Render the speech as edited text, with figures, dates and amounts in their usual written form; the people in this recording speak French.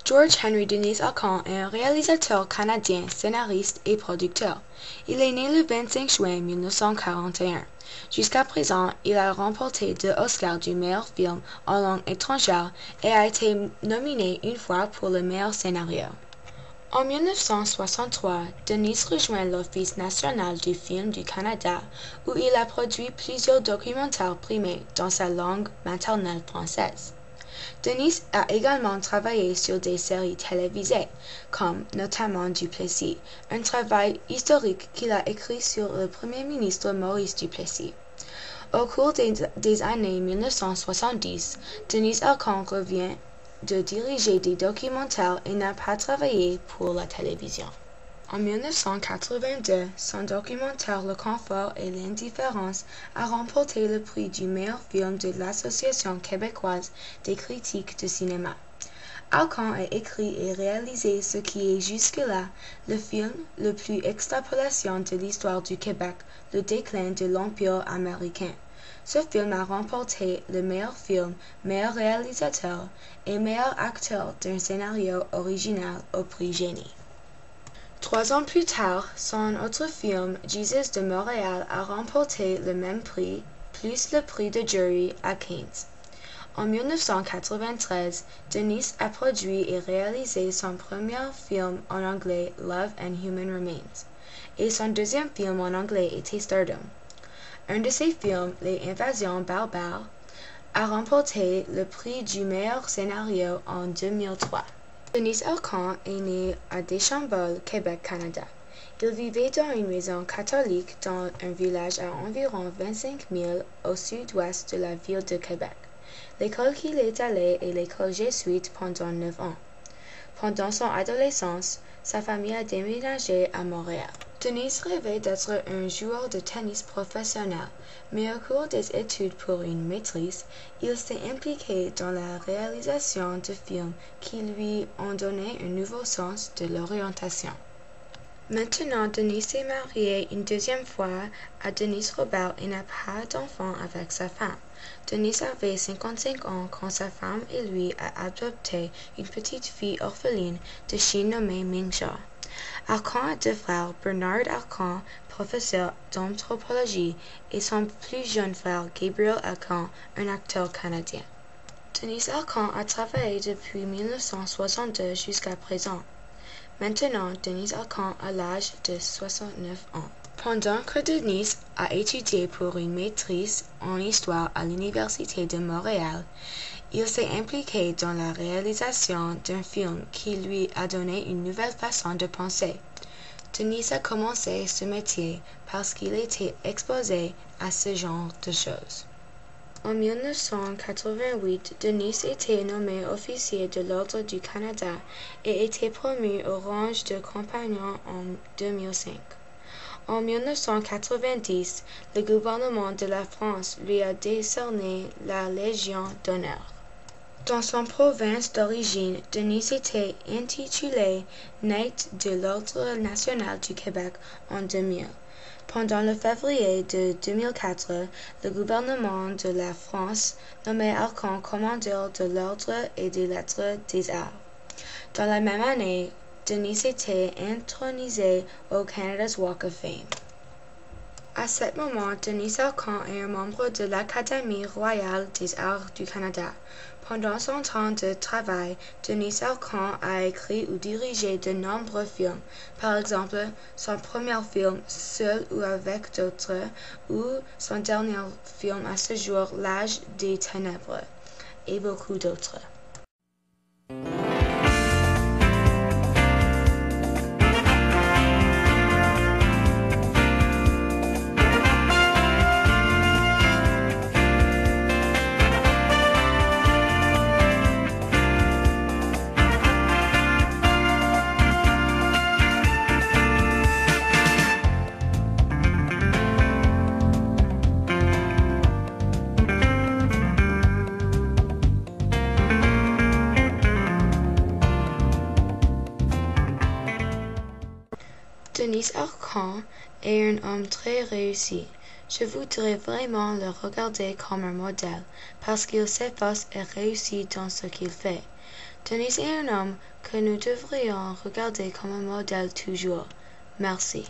George Henry Denis Arcand est un réalisateur canadien, scénariste et producteur. Il est né le 25 juin 1941. Jusqu'à présent, il a remporté 2 Oscars du meilleur film en langue étrangère et a été nominé une fois pour le meilleur scénario. En 1963, Denis rejoint l'Office national du film du Canada, où il a produit plusieurs documentaires primés dans sa langue maternelle française. Denis a également travaillé sur des séries télévisées, comme notamment Duplessis, un travail historique qu'il a écrit sur le Premier ministre Maurice Duplessis. Au cours des années 1970, Denis Arcand revient de diriger des documentaires et n'a pas travaillé pour la télévision. En 1982, son documentaire Le confort et l'indifférence a remporté le prix du meilleur film de l'Association québécoise des critiques de cinéma. Arcand a écrit et réalisé ce qui est jusque-là le film le plus extrapolation de l'histoire du Québec, le déclin de l'Empire américain. Ce film a remporté le meilleur film, meilleur réalisateur et meilleur acteur d'un scénario original au prix Génie. 3 ans plus tard, son autre film, Jesus de Montréal, a remporté le même prix, plus le prix de jury à Cannes. En 1993, Denis a produit et réalisé son premier film en anglais, Love and Human Remains, et son deuxième film en anglais était Stardom. Un de ses films, Les Invasions barbares, a remporté le prix du meilleur scénario en 2003. Denis Arcand est né à Deschambault, Québec, Canada. Il vivait dans une maison catholique dans un village à environ 25 000 au sud-ouest de la ville de Québec. L'école qu'il est allé est l'école jésuite pendant 9 ans. Pendant son adolescence, sa famille a déménagé à Montréal. Denis rêvait d'être un joueur de tennis professionnel, mais au cours des études pour une maîtrise, il s'est impliqué dans la réalisation de films qui lui ont donné un nouveau sens de l'orientation. Maintenant, Denis s'est marié une deuxième fois à Denise Robert et n'a pas d'enfant avec sa femme. Denis avait 55 ans quand sa femme et lui a adopté une petite fille orpheline de Chine nommée Ming-Sha. Arcand a 2 frères, Bernard Arcand, professeur d'anthropologie, et son plus jeune frère, Gabriel Arcand, un acteur canadien. Denis Arcand a travaillé depuis 1962 jusqu'à présent. Maintenant, Denis Arcand a l'âge de 69 ans. Pendant que Denis a étudié pour une maîtrise en histoire à l'Université de Montréal, il s'est impliqué dans la réalisation d'un film qui lui a donné une nouvelle façon de penser. Denis a commencé ce métier parce qu'il était exposé à ce genre de choses. En 1988, Denis était nommé officier de l'Ordre du Canada et était promu au rang de compagnon en 2005. En 1990, le gouvernement de la France lui a décerné la Légion d'honneur. Dans son province d'origine, Denis était intitulé Knight de l'Ordre national du Québec en 2000. Pendant le février de 2004, le gouvernement de la France nommait Arcand commandeur de l'Ordre et des Lettres des Arts. Dans la même année, Denis était intronisé au Canada's Walk of Fame. À ce moment, Denis Arcand est un membre de l'Académie royale des arts du Canada. Pendant son temps de travail, Denis Arcand a écrit ou dirigé de nombreux films, par exemple son premier film Seul ou avec d'autres, ou son dernier film à ce jour L'Âge des Ténèbres, et beaucoup d'autres. Denis Arcand est un homme très réussi. Je voudrais vraiment le regarder comme un modèle, parce qu'il s'efforce et réussit dans ce qu'il fait. Denis est un homme que nous devrions regarder comme un modèle toujours. Merci.